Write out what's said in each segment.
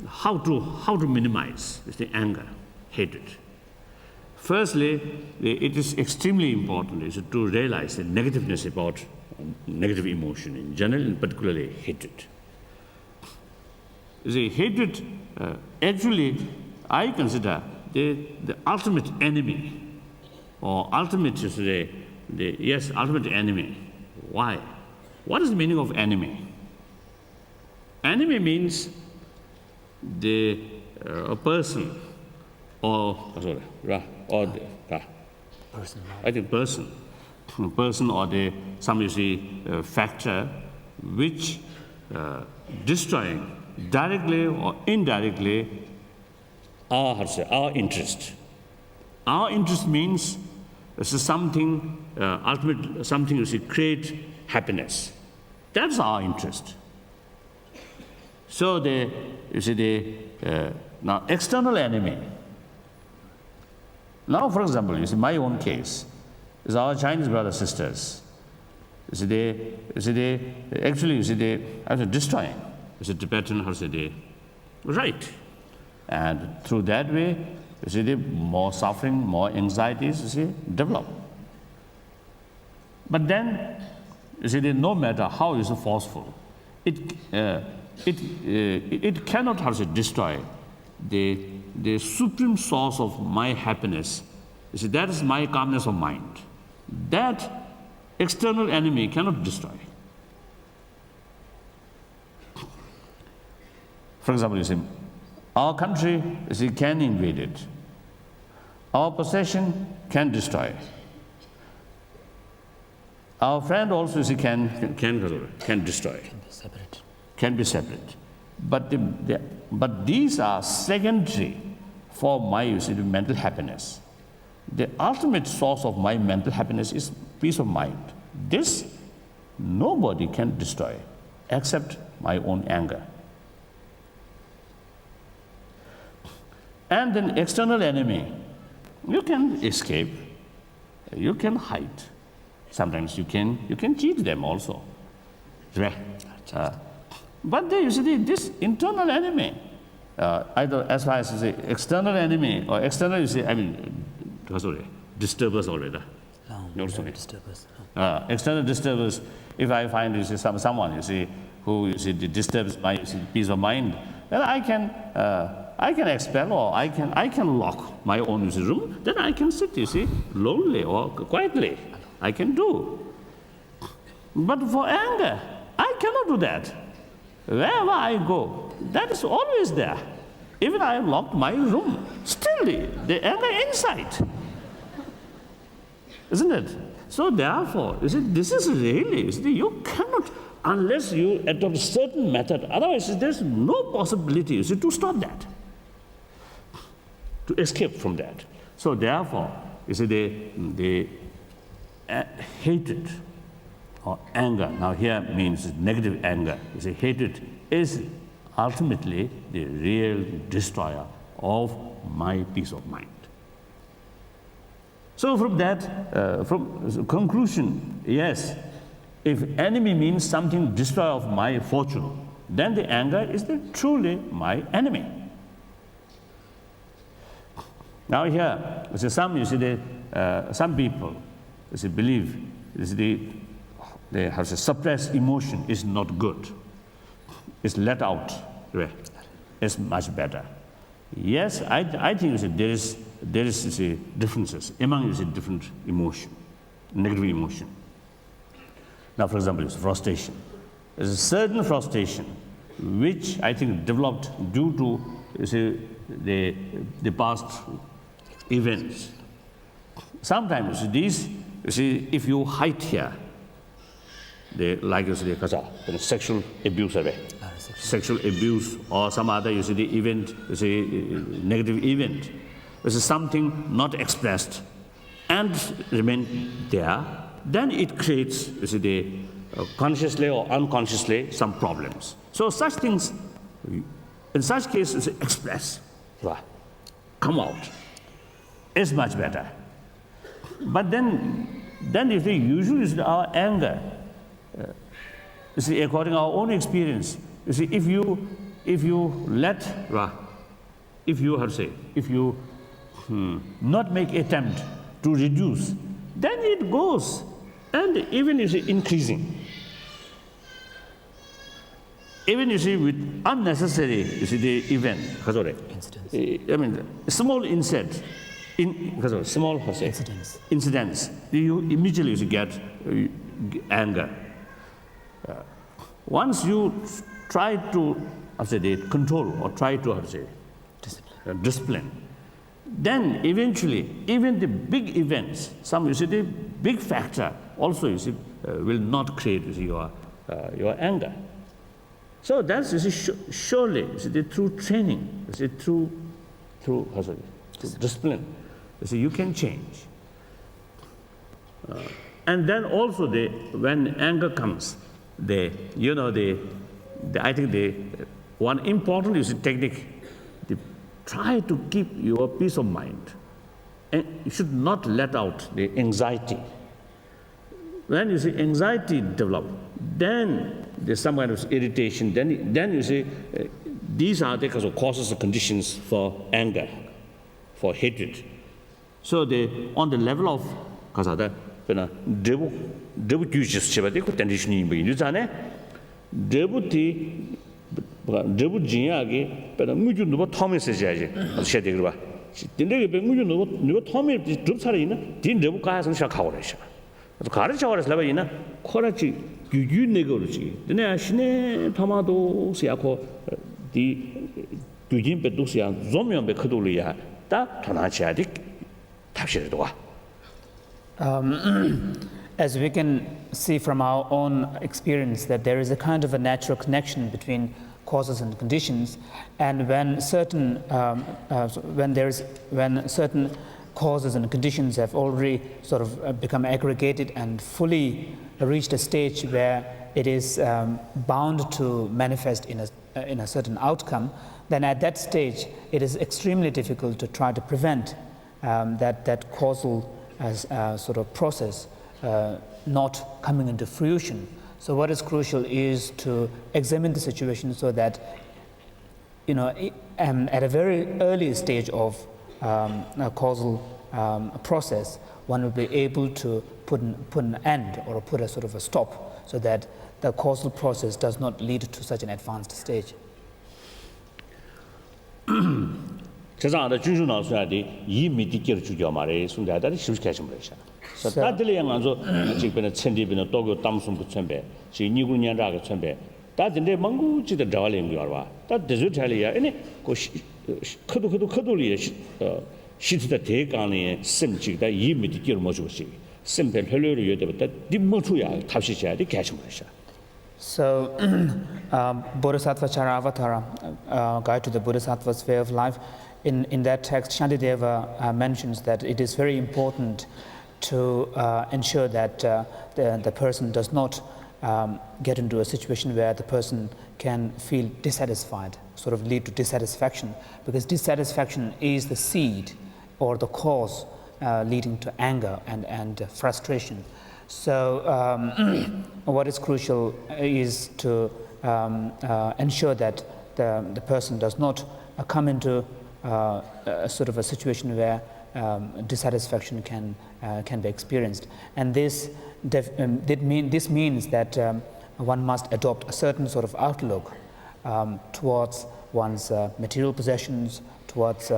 how to minimize the anger, hatred. Firstly, it is extremely important to realize the negativeness about negative emotion in general, and particularly hatred. You see, hatred, actually, I consider the ultimate enemy, or ultimate, ultimate enemy. Why? What is the meaning of enemy? Enemy means a person, or I think person, or some factor which destroying directly or indirectly our interest. Our interest means this is something ultimate, something create happiness. That's our interest. So now external enemy. Now, for example, my own case is our Chinese brothers sisters. They are destroying. Tibetan, right? And through that way, more suffering, more anxieties, develop. But then, no matter how forceful, it cannot destroy the supreme source of my happiness. That is my calmness of mind. That external enemy cannot destroy. For example, our country can invade it. Our possession can destroy. Our friend also can destroy. Can be separate. But these are secondary for my mental happiness. The ultimate source of my mental happiness is peace of mind. This nobody can destroy except my own anger. And then external enemy, you can escape, you can hide. Sometimes you can cheat them also. But there, this internal enemy, either as far as the external enemy or external, disturbers already. Disturbers. External disturbers. If I find someone who disturbs my peace of mind, then I can expel, or I can lock my own room. Then I can sit, lonely or quietly. I can do. But for anger, I cannot do that. Wherever I go, that is always there. Even I locked my room, still the anger inside. Isn't it? So therefore, this is really, you cannot, unless you adopt a certain method, otherwise there's no possibility, to stop that, to escape from that. So therefore, the hatred or anger, now here means negative anger, hatred is ultimately the real destroyer of my peace of mind. So from that, from conclusion, yes, if enemy means something destroyer of my fortune, then the anger is truly my enemy. Now here, some people believe suppressed emotion is not good. It's let out. It's much better. Yes, I think there is differences among different emotion, negative emotion. Now, for example, frustration. There's a certain frustration which I think developed due to the past events. Sometimes these, if you hide here, sexual abuse sexual abuse or some other the event, negative event, something not expressed and remain there, then it creates consciously or unconsciously some problems. So such things, in such cases, express, come out, is much better. But then usually our anger, according to our own experience, if you if you let, if you not make attempt to reduce, then it goes, and even is increasing. Even you see with unnecessary, you see the event, I mean small incident, small incidents, you immediately get anger. Once you try to control or try to discipline, then eventually even the big events, some you see the big factor also you see will not create your anger. So that's surely through training, through discipline, you can change. And then also when anger comes, I think the one important is technique. Try to keep your peace of mind, and you should not let out the anxiety. When you see anxiety develop, then there's some kind of irritation. Then you see these are the causes of conditions for anger, for hatred. So on the level of As we can see from our own experience that there is a kind of a natural connection between causes and conditions, and when certain causes and conditions have already sort of become aggregated and fully reached a stage where it is bound to manifest in a certain outcome, then at that stage it is extremely difficult to try to prevent that causal sort of process not coming into fruition. So what is crucial is to examine the situation so that, at a very early stage of a causal process, one will be able to put an end or put a sort of a stop so that the causal process does not lead to such an advanced stage. So tadili yang anzo jikbena cendi bena togo tamsum bu cembe si nigu nyanda ga cembe ta dinde mangu ji de dawale ngi warwa ta dezu thali ya ene ko khodu li shi de de kan ni sim ji da yi mi di mo ju shi sim ben hlo ro yode ta di mo chu ya tabshi cha di kya chum sha. So Bodhisattva Charavatara, Guide to the Bodhisattva's Way of Life, in that text Shantideva mentions that it is very important to ensure that the person does not get into a situation where the person can feel dissatisfied, sort of lead to dissatisfaction, because dissatisfaction is the seed or the cause leading to anger and frustration. So what is crucial is to ensure that the person does not come into sort of a situation where dissatisfaction can be experienced, and this means that one must adopt a certain sort of outlook towards one's material possessions, towards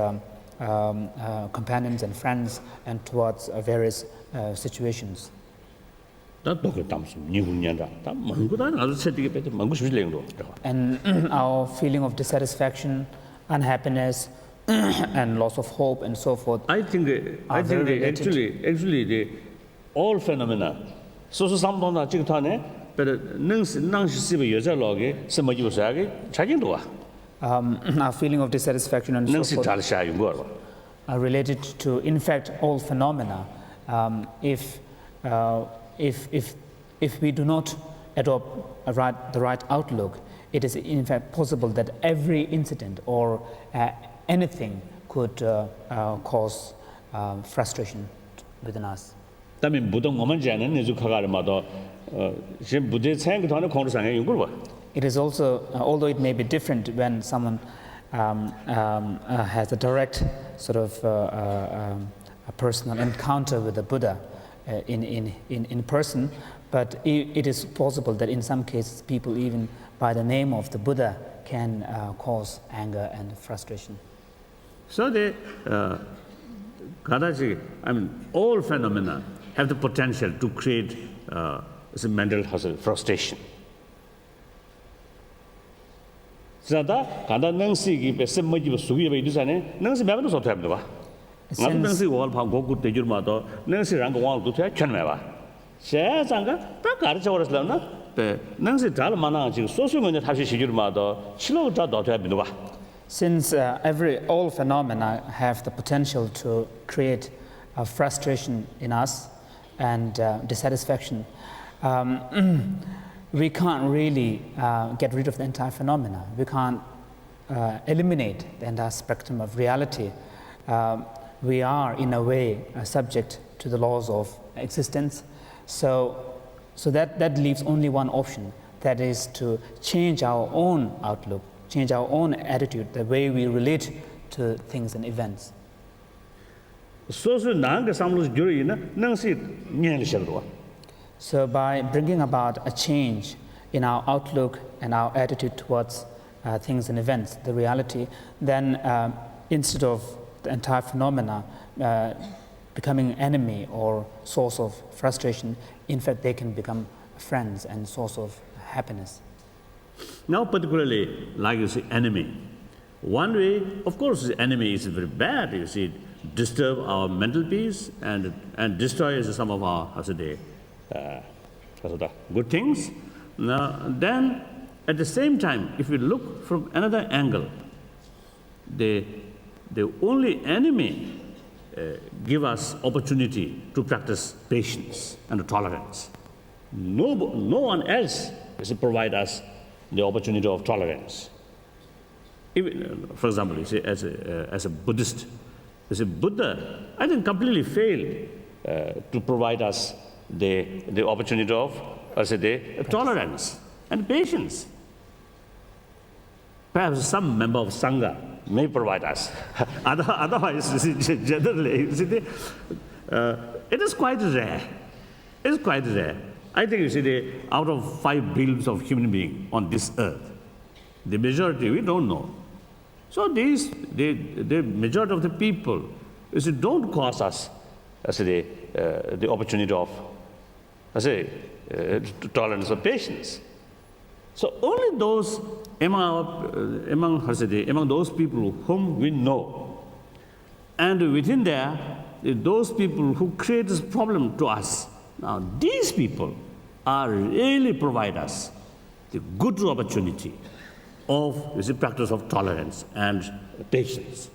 companions and friends, and towards various situations. And our feeling of dissatisfaction, unhappiness, and loss of hope and so forth. I think actually all phenomena. So something that you can but our feeling of dissatisfaction and so forth are related to, in fact, all phenomena. If we do not adopt the right outlook, it is in fact possible that every incident or anything could cause frustration within us. it is also, although it may be different when someone has a direct sort of a personal encounter with the Buddha in person, but it is possible that in some cases people even by the name of the Buddha can cause anger and frustration. So all phenomena have the potential to create mental frustration. So that kada nangsi ki pe semma ji sugi be dusane nangsi ba no so thab ba. Ngam nangsi wal phang goku tejur ma to nangsi rang wal du thya chen me ba. Se sanga ta kar chawras la na pe nangsi dal mana ji so so ngone thashi shijur ma to chilo ta do thya bi ba. Since all phenomena have the potential to create frustration in us and dissatisfaction, we can't really get rid of the entire phenomena. We can't eliminate the entire spectrum of reality. We are, in a way, subject to the laws of existence. So that leaves only one option, that is to change our own outlook, change our own attitude, the way we relate to things and events. So by bringing about a change in our outlook and our attitude towards things and events, the reality, then instead of the entire phenomena becoming enemy or source of frustration, in fact they can become friends and source of happiness. Now particularly, like you say, enemy. One way, of course, the enemy is very bad, you see, disturb our mental peace and destroy some of our, good things. Now, then, at the same time, if we look from another angle, the only enemy give us opportunity to practice patience and tolerance. No one else provide us the opportunity of tolerance. Even, for example, you see, as a Buddhist, you see, Buddha, I think, completely failed to provide us the opportunity of, tolerance and patience. Perhaps some member of Sangha may provide us. Otherwise, generally, it is quite rare. It is quite rare. I think, you see, out of 5 billion of human beings on this earth, the majority, we don't know. So the majority of the people, you see, don't cause us, the opportunity of, tolerance or patience. So only those among those people whom we know, and within there, those people who create this problem to us. Now these people are really provide us the good opportunity of practice of tolerance and patience.